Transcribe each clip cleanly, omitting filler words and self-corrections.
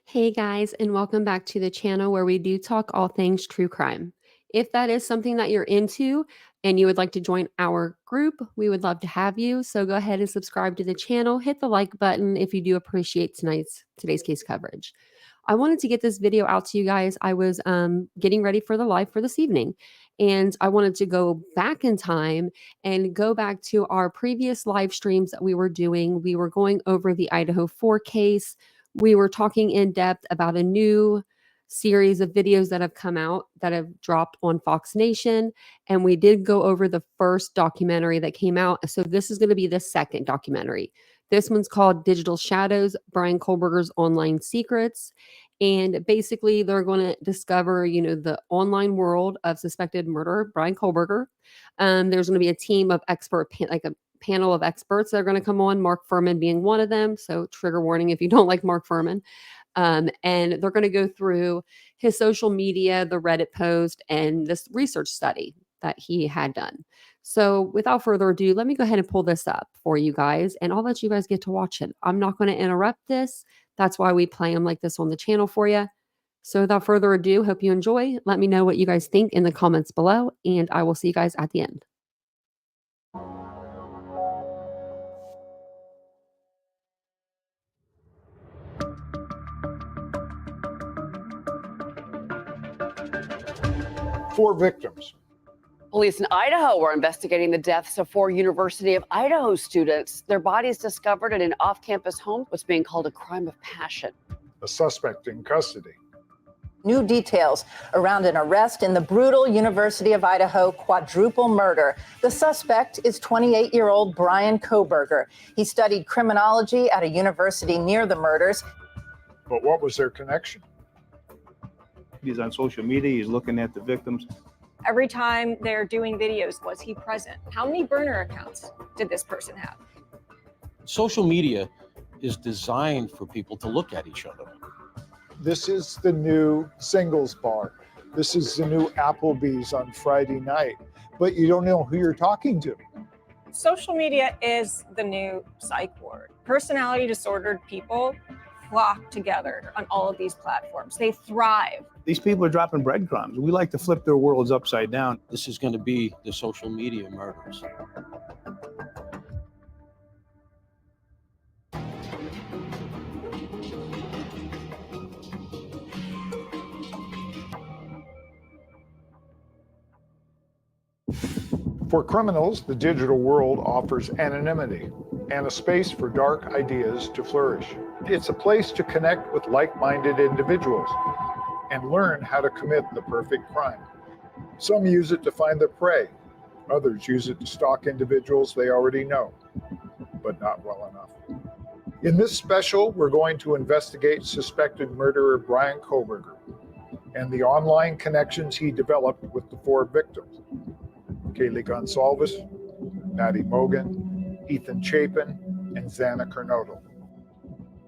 Hey guys, and welcome back to the channel where we do talk all things true crime. If that is something that you're into and you would like to join our group, we would love to have you. So go ahead and subscribe to the channel, hit the like button if you do appreciate today's case coverage. I wanted to get this video out to you guys. I was getting ready for the live for this evening, and I wanted to go back in time and go back to our previous live streams that we were doing. We were going over the Idaho 4 case. We were talking in depth about a new series of videos that have come out that have dropped on Fox Nation. And we did go over the first documentary that came out. So this is going to be the second documentary. This one's called Digital Shadows, BryanKohberger's Online Secrets. And basically, they're going to discover, the online world of suspected murderer, BryanKohberger. There's going to be a team of like a panel of experts that are going to come on, Mark Furman being one of them. So trigger warning if you don't like Mark Furman. And they're going to go through his social media, the Reddit post, and this research study that he had done. So without further ado, let me go ahead and pull this up for you guys, and I'll let you guys get to watch it. I'm not going to interrupt this. That's why we play them like this on the channel for you. So without further ado, hope you enjoy. Let me know what you guys think in the comments below, and I will see you guys at the end. Four victims. Police in Idaho were investigating the deaths of four University of Idaho students. Their bodies discovered in an off-campus home, what's being called a crime of passion. A suspect in custody. New details around an arrest in the brutal University of Idaho quadruple murder. The suspect is 28-year-old BryanKohberger. He studied criminology at a university near the murders. But what was their connection? He's on social media, he's looking at the victims. Every time they're doing videos, was he present? How many burner accounts did this person have? Social media is designed for people to look at each other. This is the new singles bar. This is the new Applebee's on Friday night, but you don't know who you're talking to. Social media is the new psych ward. Personality disordered people flock together on all of these platforms. They thrive. These people are dropping breadcrumbs. We like to flip their worlds upside down. This is going to be the social media murders. For criminals, the digital world offers anonymity and a space for dark ideas to flourish. It's a place to connect with like-minded individuals and learn how to commit the perfect crime. Some use it to find their prey. Others use it to stalk individuals they already know, but not well enough. In this special, we're going to investigate suspected murderer BryanKohberger and the online connections he developed with the four victims: Kaylee Gonsalves, Maddie Mogan, Ethan Chapin, and Xana Kernodle.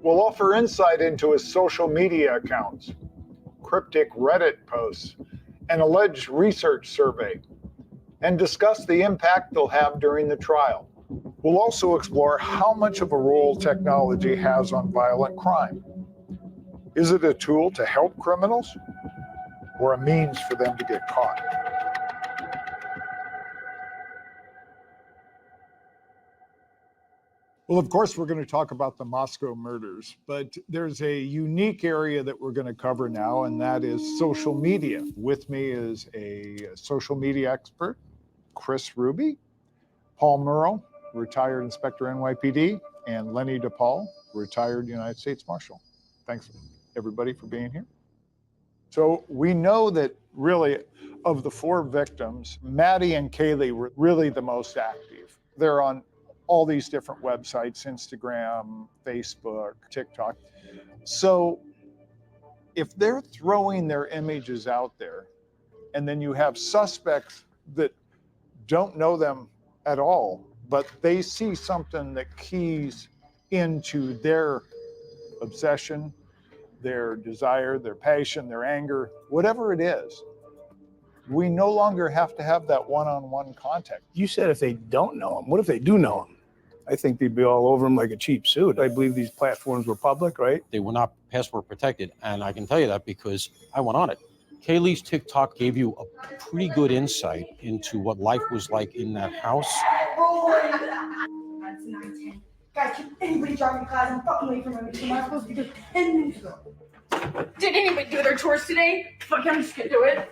We'll offer insight into his social media accounts, cryptic Reddit posts, an alleged research survey, and discuss the impact they'll have during the trial. We'll also explore how much of a role technology has on violent crime. Is it a tool to help criminals or a means for them to get caught? Well, of course, we're going to talk about the Moscow murders, but there's a unique area that we're going to cover now, and that is social media. With me is a social media expert, Chris Ruby, Paul Murrow, retired Inspector NYPD, and Lenny DePaul, retired United States Marshal. Thanks, everybody, for being here. So we know that really, of the four victims, Maddie and Kaylee were really the most active. They're on all these different websites, Instagram, Facebook, TikTok. So if they're throwing their images out there, and then you have suspects that don't know them at all, but they see something that keys into their obsession, their desire, their passion, their anger, whatever it is, we no longer have to have that one-on-one contact. You said if they don't know him, what if they do know him? I think they'd be all over them like a cheap suit. I believe these platforms were public, right? They were not password protected, and I can tell you that because I went on it. Kaylee's TikTok gave you a pretty good insight into what life was like in that house. That's 9:10. Guys, can anybody drop me class? I'm fucking late for my meeting. I'm supposed to be doing 10 minutes ago. Did anybody do their chores today? Fuck, I'm just gonna do it.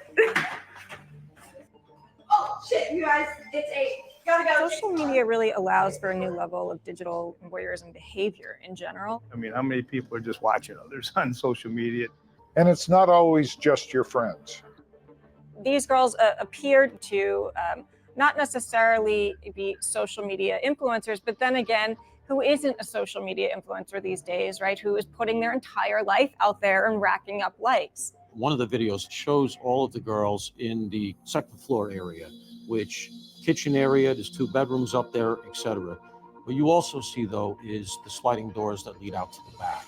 Oh shit, you guys, it's 8. Gotta go. Social media really allows for a new level of digital voyeurism behavior in general. I mean, how many people are just watching others on social media? And it's not always just your friends. These girls appeared to not necessarily be social media influencers, but then again, who isn't a social media influencer these days, right? Who is putting their entire life out there and racking up likes. One of the videos shows all of the girls in the second floor area, which kitchen area, there's 2 bedrooms up there, etc. What you also see, though, is the sliding doors that lead out to the back.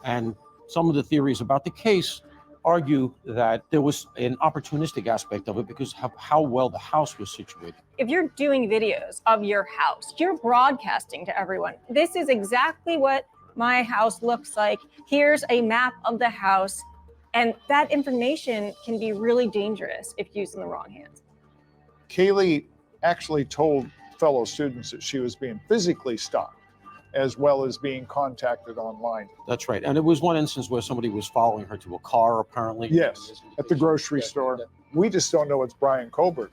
And some of the theories about the case argue that there was an opportunistic aspect of it because of how well the house was situated. If you're doing videos of your house, you're broadcasting to everyone. This is exactly what my house looks like. Here's a map of the house. And that information can be really dangerous if used in the wrong hands. Kaylee actually told fellow students that she was being physically stalked as well as being contacted online. That's right. And it was one instance where somebody was following her to a car, apparently. Yes, at the grocery store. We just don't know it's BryanKohberger.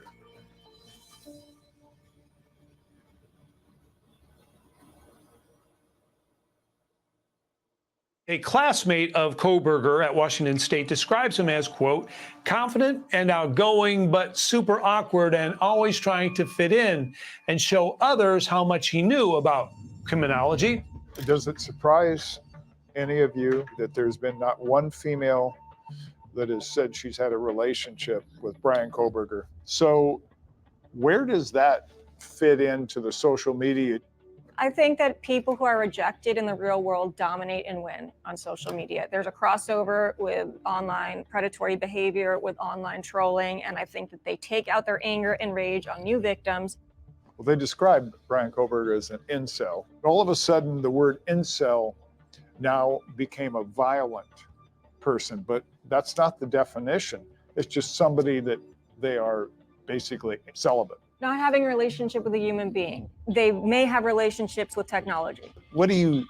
A classmate of Kohberger at Washington State describes him as, quote, confident and outgoing, but super awkward and always trying to fit in and show others how much he knew about criminology. Does it surprise any of you that there's been not one female that has said she's had a relationship with BryanKohberger? So where does that fit into the social media? I think that people who are rejected in the real world dominate and win on social media. There's a crossover with online predatory behavior, with online trolling, and I think that they take out their anger and rage on new victims. Well, they described BryanKohberger as an incel. All of a sudden, the word incel now became a violent person, but that's not the definition. It's just somebody that they are basically celibate. Not having a relationship with a human being. They may have relationships with technology. What do you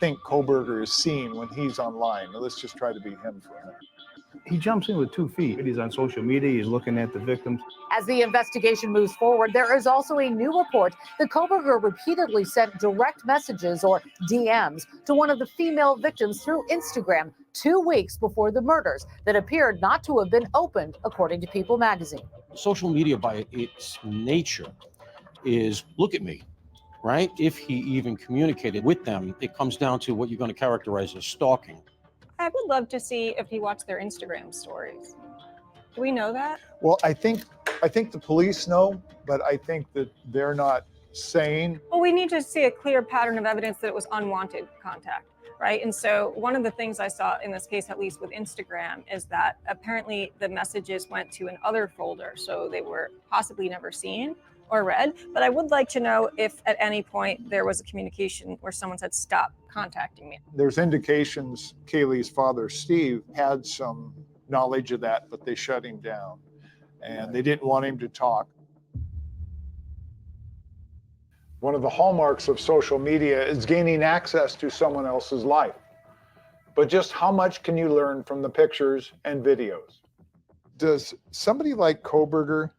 think Kohberger is seeing when he's online? Now, let's just try to be him for a minute. He jumps in with 2 feet. He's on social media. He's looking at the victims. As the investigation moves forward, there is also a new report that Kohberger repeatedly sent direct messages or DMs to one of the female victims through Instagram 2 weeks before the murders that appeared not to have been opened, according to People magazine. Social media by its nature is look at me, right? If he even communicated with them, it comes down to what you're going to characterize as stalking. I would love to see if he watched their Instagram stories. Do we know that? Well, I think the police know, but I think that they're not saying. Well, we need to see a clear pattern of evidence that it was unwanted contact, right? And so one of the things I saw in this case, at least with Instagram, is that apparently the messages went to an other folder, so they were possibly never seen or read. But I would like to know if at any point there was a communication where someone said, stop contacting me. There's indications Kaylee's father, Steve, had some knowledge of that, but they shut him down and they didn't want him to talk. One of the hallmarks of social media is gaining access to someone else's life. But just how much can you learn from the pictures and videos? Does somebody like Kohberger,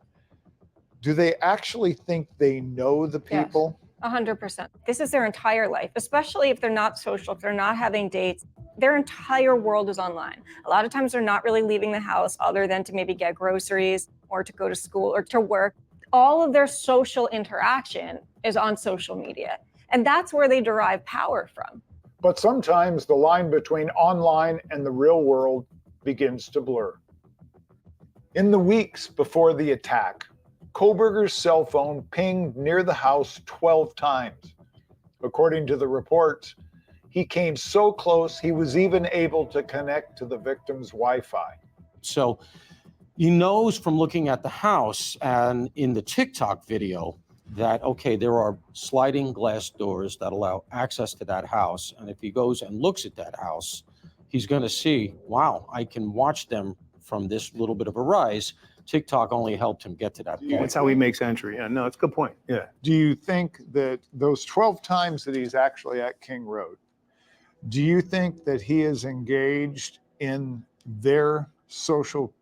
do they actually think they know the people? Yes, 100%. This is their entire life, especially if they're not social, if they're not having dates. Their entire world is online. A lot of times they're not really leaving the house other than to maybe get groceries or to go to school or to work. All of their social interaction is on social media. And that's where they derive power from. But sometimes the line between online and the real world begins to blur. In the weeks before the attack, Kohberger's cell phone pinged near the house 12 times. According to the reports, he came so close he was even able to connect to the victim's Wi-Fi. So he knows from looking at the house and in the TikTok video that, okay, there are sliding glass doors that allow access to that house. And if he goes and looks at that house, he's going to see, wow, I can watch them from this little bit of a rise. TikTok only helped him get to that point. That's how he makes entry. Yeah, no, it's a good point. Yeah. Do you think that those 12 times that he's actually at King Road, do you think that he is engaged in their social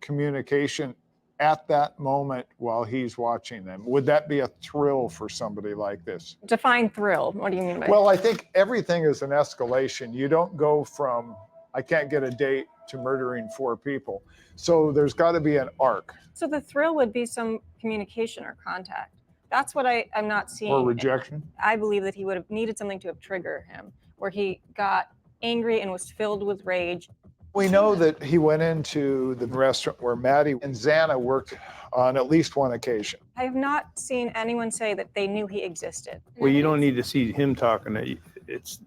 communication at that moment while he's watching them? Would that be a thrill for somebody like this? Define thrill. What do you mean by Well, I think everything is an escalation. You don't go from, I can't get a date, to murdering 4 people. So there's got to be an arc. So the thrill would be some communication or contact. That's what I'm not seeing. Or rejection? I believe that he would have needed something to have triggered him, where he got angry and was filled with rage. We know that he went into the restaurant where Maddie and Xana worked on at least one occasion. I have not seen anyone say that they knew he existed. Well, you don't need to see him talking to you. It's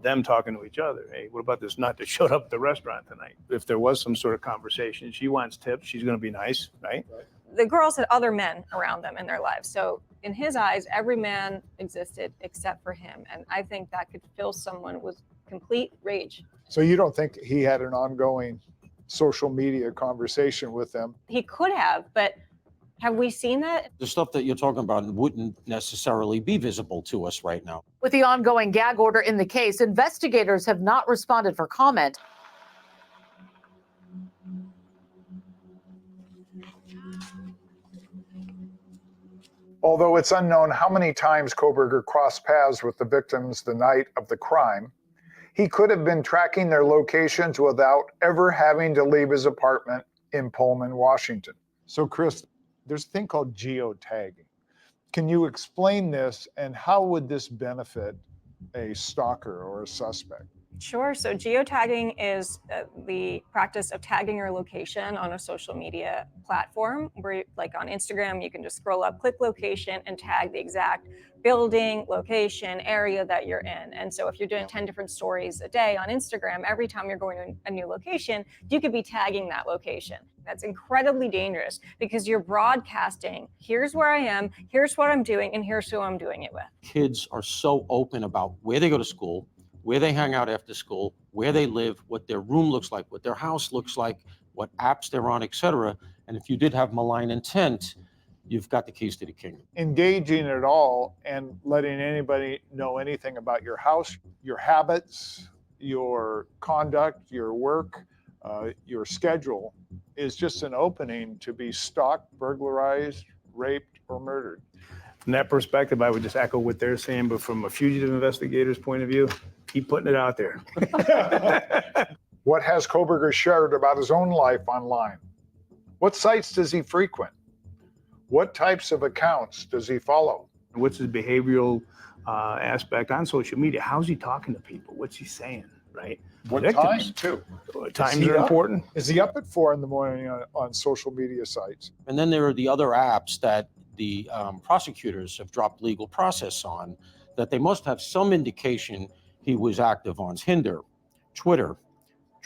them talking to each other. Hey, what about this nut that showed up at the restaurant tonight? If there was some sort of conversation, she wants tips, she's going to be nice, right? The girls had other men around them in their lives. So in his eyes, every man existed except for him. And I think that could fill someone with complete rage. So you don't think he had an ongoing social media conversation with them? He could have, but have we seen that? The stuff that you're talking about wouldn't necessarily be visible to us right now. With the ongoing gag order in the case, investigators have not responded for comment. Although it's unknown how many times Kohberger crossed paths with the victims the night of the crime, he could have been tracking their locations without ever having to leave his apartment in Pullman, Washington. So, Chris, there's a thing called geotagging. Can you explain this, and how would this benefit a stalker or a suspect? Sure. So geotagging is the practice of tagging your location on a social media platform where, like on Instagram, you can just scroll up, click location, and tag the exact building, location, area that you're in. And so if you're doing 10 different stories a day on Instagram, every time you're going to a new location, you could be tagging that location. That's incredibly dangerous because you're broadcasting, here's where I am, here's what I'm doing, and here's who I'm doing it with. Kids are so open about where they go to school, where they hang out after school, where they live, what their room looks like, what their house looks like, what apps they're on, etc. And if you did have malign intent, you've got the keys to the kingdom. Engaging at all and letting anybody know anything about your house, your habits, your conduct, your work, your schedule is just an opening to be stalked, burglarized, raped, or murdered. From that perspective, I would just echo what they're saying, but from a fugitive investigator's point of view, keep putting it out there. What has Kohberger shared about his own life online? What sites does he frequent? What types of accounts does he follow? What's his behavioral aspect on social media? How's he talking to people? What's he saying, right? What Victims. time, too? Times are important. Is he up at 4 in the morning on social media sites? And then there are the other apps that the prosecutors have dropped legal process on that they must have some indication he was active on. Tinder, Twitter,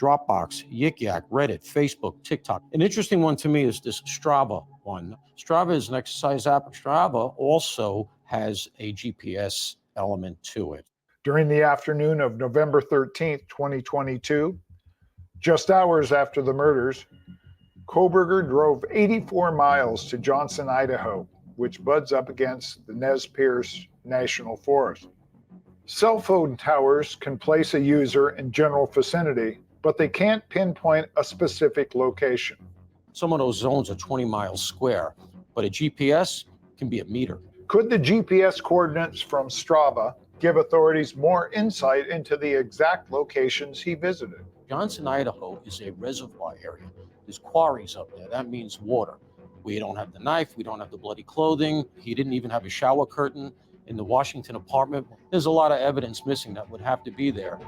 Dropbox, Yik Yak, Reddit, Facebook, TikTok. An interesting one to me is this Strava one. Strava is an exercise app. Strava also has a GPS element to it. During the afternoon of November 13th, 2022, just hours after the murders, Kohberger drove 84 miles to Johnson, Idaho, which butts up against the Nez Perce National Forest. Cell phone towers can place a user in general vicinity, but they can't pinpoint a specific location. Some of those zones are 20 miles square, but a GPS can be a meter. Could the GPS coordinates from Strava give authorities more insight into the exact locations he visited? Johnson, Idaho is a reservoir area. There's quarries up there. That means water. We don't have the knife. We don't have the bloody clothing. He didn't even have a shower curtain in the Washington apartment. There's a lot of evidence missing that would have to be there.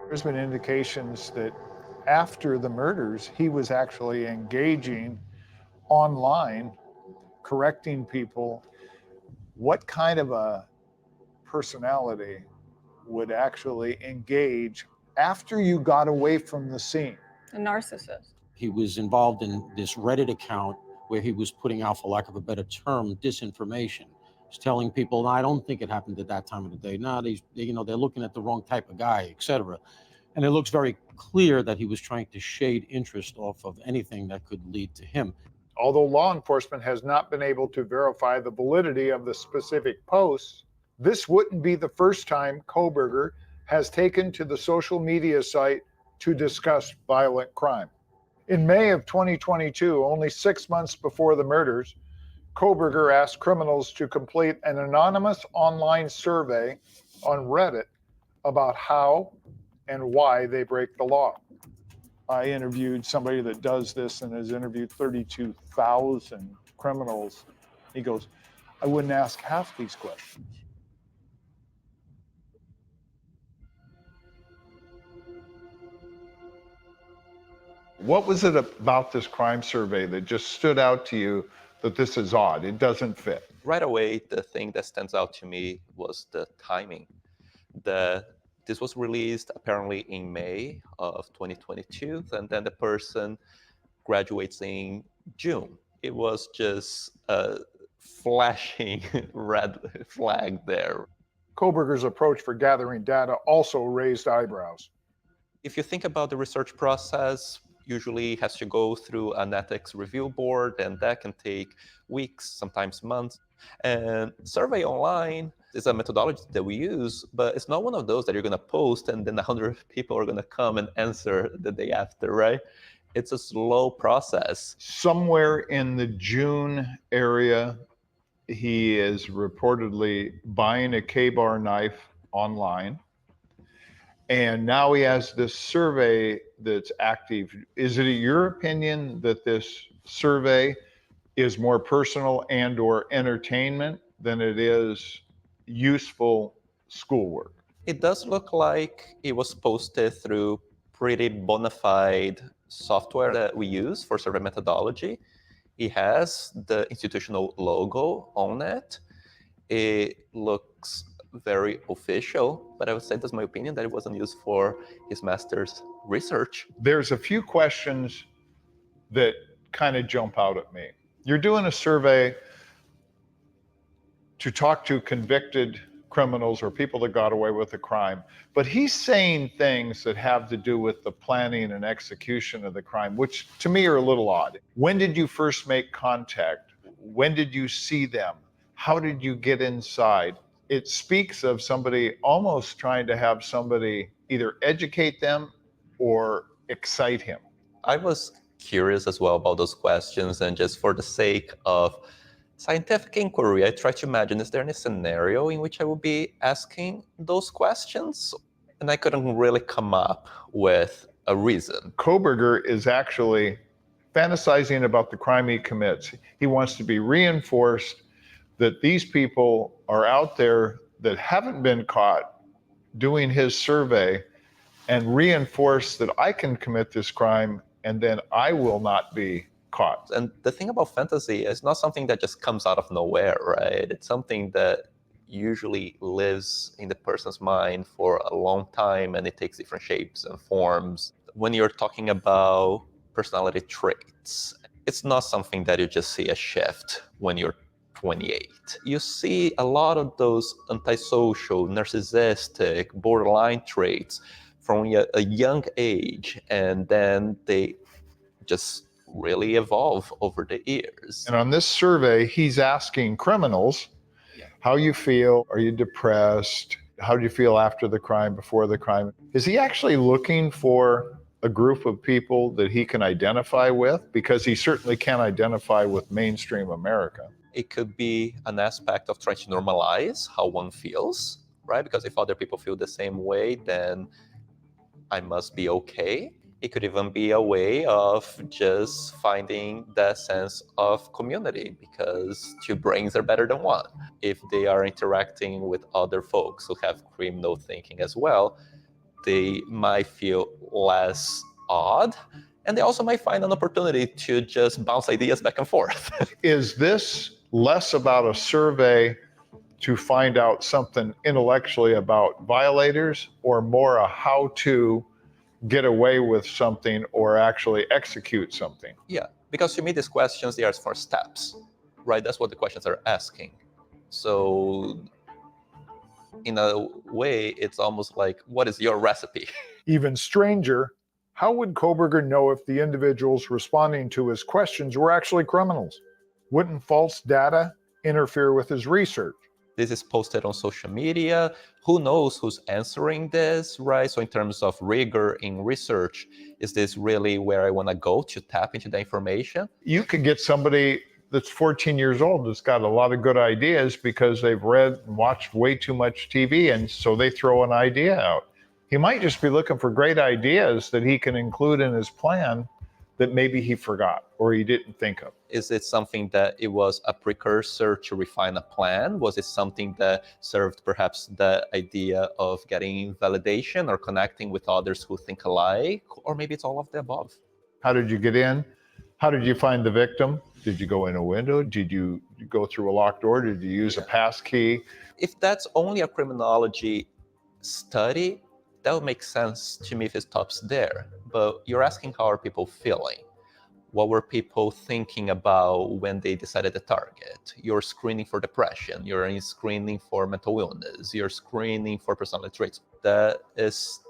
There's been indications that after the murders, he was actually engaging online, correcting people. What kind of a personality would actually engage after you got away from the scene. A narcissist. He was involved in this Reddit account where he was putting out, for lack of a better term, disinformation. He's telling people, "No, I don't think it happened at that time of the day. No, they're looking at the wrong type of guy, etc." And it looks very clear that he was trying to shade interest off of anything that could lead to him. Although law enforcement has not been able to verify the validity of the specific posts, this wouldn't be the first time Kohberger has taken to the social media site to discuss violent crime. In May of 2022, only 6 months before the murders, Kohberger asked criminals to complete an anonymous online survey on Reddit about how and why they break the law. I interviewed somebody that does this and has interviewed 32,000 criminals. He goes, I wouldn't ask half these questions. What was it about this crime survey that just stood out to you that this is odd, it doesn't fit? Right away, the thing that stands out to me was the timing. This was released apparently in May of 2022, and then the person graduates in June. It was just a flashing red flag there. Kohberger's approach for gathering data also raised eyebrows. If you think about the research process, usually has to go through an ethics review board, and that can take weeks, sometimes months. And survey online is a methodology that we use, but it's not one of those that you're going to post and then 100 people are going to come and answer the day after, right? It's a slow process. Somewhere in the June area, he is reportedly buying a K-bar knife online. And now he has this survey that's active. Is it your opinion that this survey is more personal and or entertainment than it is useful schoolwork? It does look like it was posted through pretty bona fide software that we use for survey methodology. It has the institutional logo on it. It looks very official, but I would say that's my opinion that it wasn't used for his master's research. There's a few questions that kind of jump out at me. You're doing a survey to talk to convicted criminals or people that got away with a crime, but he's saying things that have to do with the planning and execution of the crime, which to me are a little odd. When did you first make contact? When did you see them? How did you get inside? It speaks of somebody almost trying to have somebody either educate them or excite him. I was curious as well about those questions, and just for the sake of scientific inquiry, I tried to imagine, is there any scenario in which I would be asking those questions? And I couldn't really come up with a reason. Kohberger is actually fantasizing about the crime he commits. He wants to be reinforced that these people are out there that haven't been caught doing his survey, and reinforce that I can commit this crime and then I will not be caught. And the thing about fantasy is not something that just comes out of nowhere, right? It's something that usually lives in the person's mind for a long time, and it takes different shapes and forms. When you're talking about personality traits, it's not something that you just see a shift when you're 28. You see a lot of those antisocial, narcissistic, borderline traits from a young age, and then they just really evolve over the years. And on this survey, he's asking criminals, how you feel? Are you depressed? How do you feel after the crime, before the crime? Is he actually looking for a group of people that he can identify with? Because he certainly can't identify with mainstream America. It could be an aspect of trying to normalize how one feels, right? Because if other people feel the same way, then I must be okay. It could even be a way of just finding that sense of community, because two brains are better than one. If they are interacting with other folks who have criminal thinking as well, they might feel less odd, and they also might find an opportunity to just bounce ideas back and forth. Is this less about a survey to find out something intellectually about violators, or more a how to get away with something or actually execute something? Yeah, because to me, these questions, they are for steps, right? That's what the questions are asking. So in a way, it's almost like, what is your recipe? Even stranger, how would Kohberger know if the individuals responding to his questions were actually criminals? Wouldn't false data interfere with his research? This is posted on social media. Who knows who's answering this, right? So in terms of rigor in research, is this really where I want to go to tap into the information? You could get somebody that's 14 years old that's got a lot of good ideas because they've read and watched way too much TV, and so they throw an idea out. He might just be looking for great ideas that he can include in his plan that maybe he forgot or he didn't think of. Is it something that it was a precursor to refine a plan? Was it something that served perhaps the idea of getting validation or connecting with others who think alike? Or maybe it's all of the above. How did you get in? How did you find the victim? Did you go in a window? Did you go through a locked door? Did you use a pass key? If that's only a criminology study, that would make sense to me if it stops there. But you're asking, how are people feeling? What were people thinking about when they decided to target? You're screening for depression. You're screening for mental illness. You're screening for personality traits. That is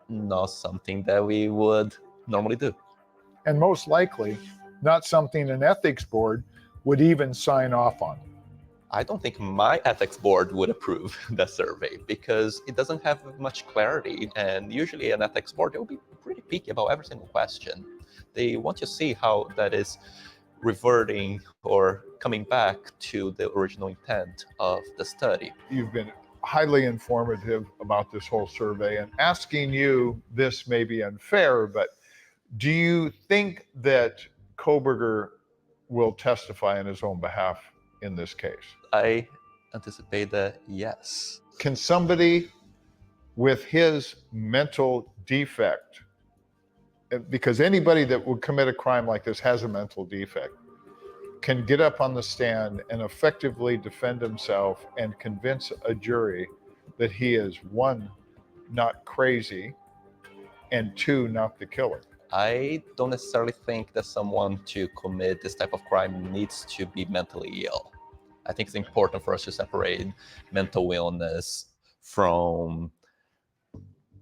not something that we would normally do. And most likely, not something an ethics board would even sign off on. I don't think my ethics board would approve the survey because it doesn't have much clarity. And usually an ethics board, they'll be pretty picky about every single question. They want to see how that is reverting or coming back to the original intent of the study. You've been highly informative about this whole survey, and asking you this may be unfair, but do you think that Kohberger will testify on his own behalf in this case? I anticipate that yes. Can somebody with his mental defect, because anybody that would commit a crime like this has a mental defect, can get up on the stand and effectively defend himself and convince a jury that he is, one, not crazy, and two, not the killer? I don't necessarily think that someone to commit this type of crime needs to be mentally ill. I think it's important for us to separate mental illness from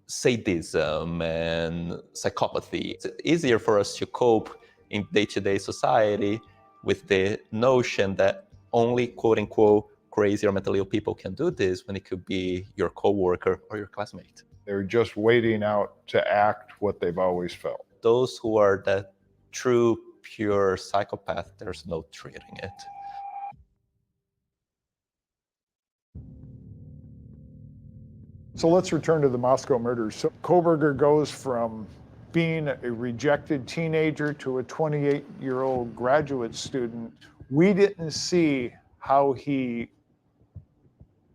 sadism and psychopathy. It's easier for us to cope in day-to-day society with the notion that only quote-unquote crazy or mentally ill people can do this, when it could be your coworker or your classmate. They're just waiting out to act what they've always felt. Those who are the true, pure psychopath, there's no treating it. So let's return to the Moscow murders. So Kohberger goes from being a rejected teenager to a 28-year-old graduate student. We didn't see how he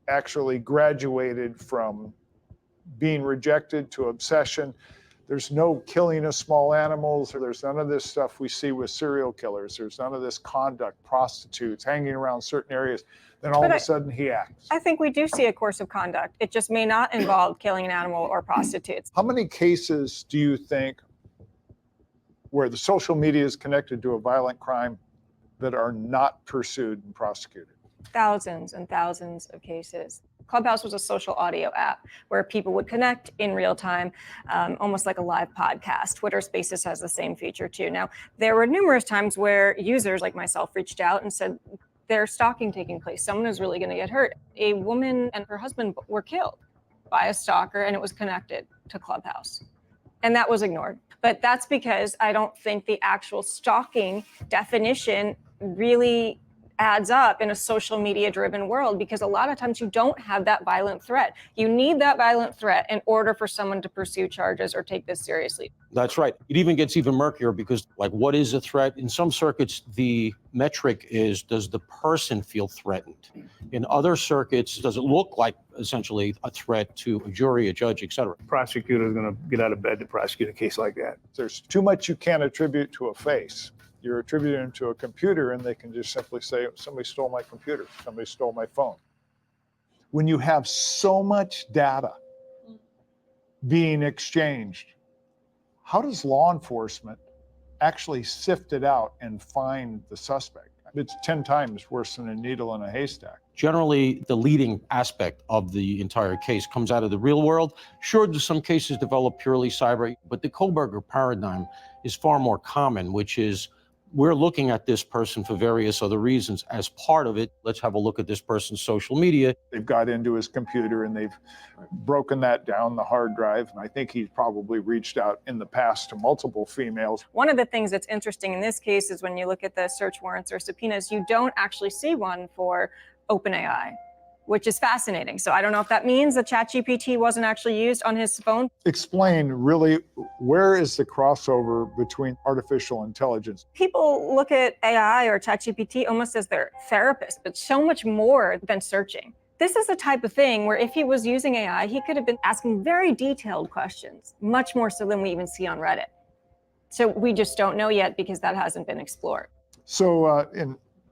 actually graduated from being rejected to obsession. There's no killing of small animals. There's none of this stuff we see with serial killers. There's none of this conduct, prostitutes, hanging around certain areas. Then all of a sudden he acts. I think we do see a course of conduct. It just may not involve killing an animal or prostitutes. How many cases do you think where the social media is connected to a violent crime that are not pursued and prosecuted? Thousands and thousands of cases. Clubhouse was a social audio app where people would connect in real time, almost like a live podcast. Twitter Spaces has the same feature too. Now, there were numerous times where users like myself reached out and said, there's stalking taking place. Someone is really going to get hurt. A woman and her husband were killed by a stalker, and it was connected to Clubhouse. And that was ignored. But that's because I don't think the actual stalking definition really adds up in a social media driven world, because a lot of times you don't have that violent threat. You need that violent threat in order for someone to pursue charges or take this seriously. That's right. It even gets even murkier because, like, what is a threat? In some circuits, the metric is, does the person feel threatened? In other circuits, does it look like essentially a threat to a jury, a judge, et cetera? Prosecutor is going to get out of bed to prosecute a case like that. There's too much you can't attribute to a face. You're attributing them to a computer, and they can just simply say, somebody stole my computer, somebody stole my phone. when you have so much data being exchanged, how does law enforcement actually sift it out and find the suspect? It's 10 times worse than a needle in a haystack. Generally, the leading aspect of the entire case comes out of the real world. Sure, do some cases develop purely cyber, but the Kohberger paradigm is far more common, which is we're looking at this person for various other reasons. As part of it, let's have a look at this person's social media. They've got into his computer and they've broken that down the hard drive. And I think he's probably reached out in the past to multiple females. One of the things that's interesting in this case is when you look at the search warrants or subpoenas, you don't actually see one for OpenAI, which is fascinating. So I don't know if that means that ChatGPT wasn't actually used on his phone. Explain really, where is the crossover between artificial intelligence? People look at AI or ChatGPT almost as their therapist, but so much more than searching. This is the type of thing where if he was using AI, he could have been asking very detailed questions, much more so than we even see on Reddit. So we just don't know yet because that hasn't been explored. So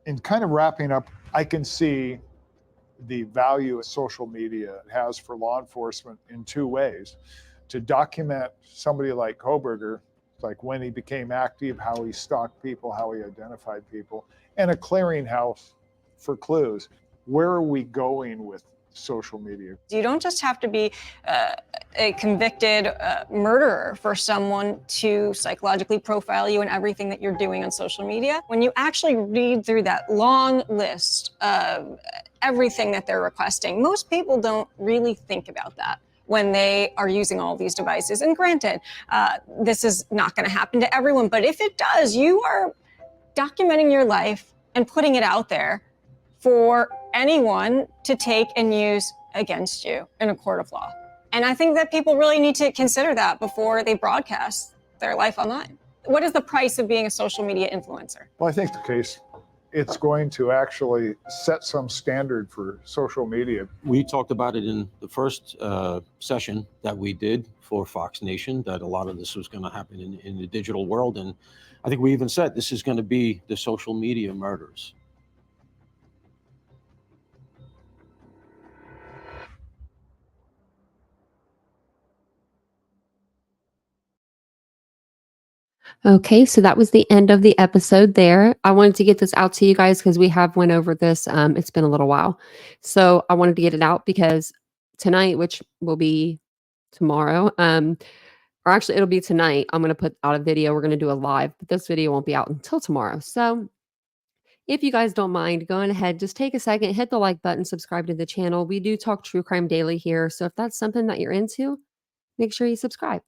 in kind of wrapping up, I can see the value social media has for law enforcement in two ways. To document somebody like Kohberger, like when he became active, how he stalked people, how he identified people, and a clearinghouse for clues. Where are we going with social media? You don't just have to be a convicted murderer for someone to psychologically profile you and everything that you're doing on social media. When you actually read through that long list of everything that they're requesting, most people don't really think about that when they are using all these devices. And granted, this is not going to happen to everyone, but if it does, you are documenting your life and putting it out there for anyone to take and use against you in a court of law. And I think that people really need to consider that before they broadcast their life online. What is the price of being a social media influencer? Well, I think the case, it's going to actually set some standard for social media. We talked about it in the first session that we did for Fox Nation, that a lot of this was going to happen in the digital world. And I think we even said this is going to be the social media murders. Okay, so that was the end of the episode there. I wanted to get this out to you guys because we have went over this. It's been a little while. So I wanted to get it out because tonight, which will be tomorrow, or actually it'll be tonight, I'm going to put out a video. We're going to do a live, but this video won't be out until tomorrow. So if you guys don't mind going ahead, just take a second, hit the like button, subscribe to the channel. We do talk true crime daily here. So if that's something that you're into, make sure you subscribe.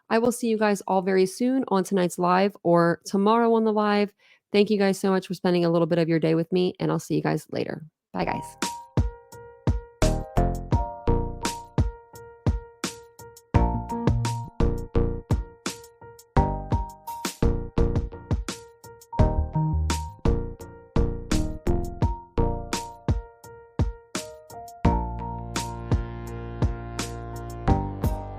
I will see you guys all very soon on tonight's live or tomorrow on the live. Thank you guys so much for spending a little bit of your day with me, and I'll see you guys later. Bye, guys.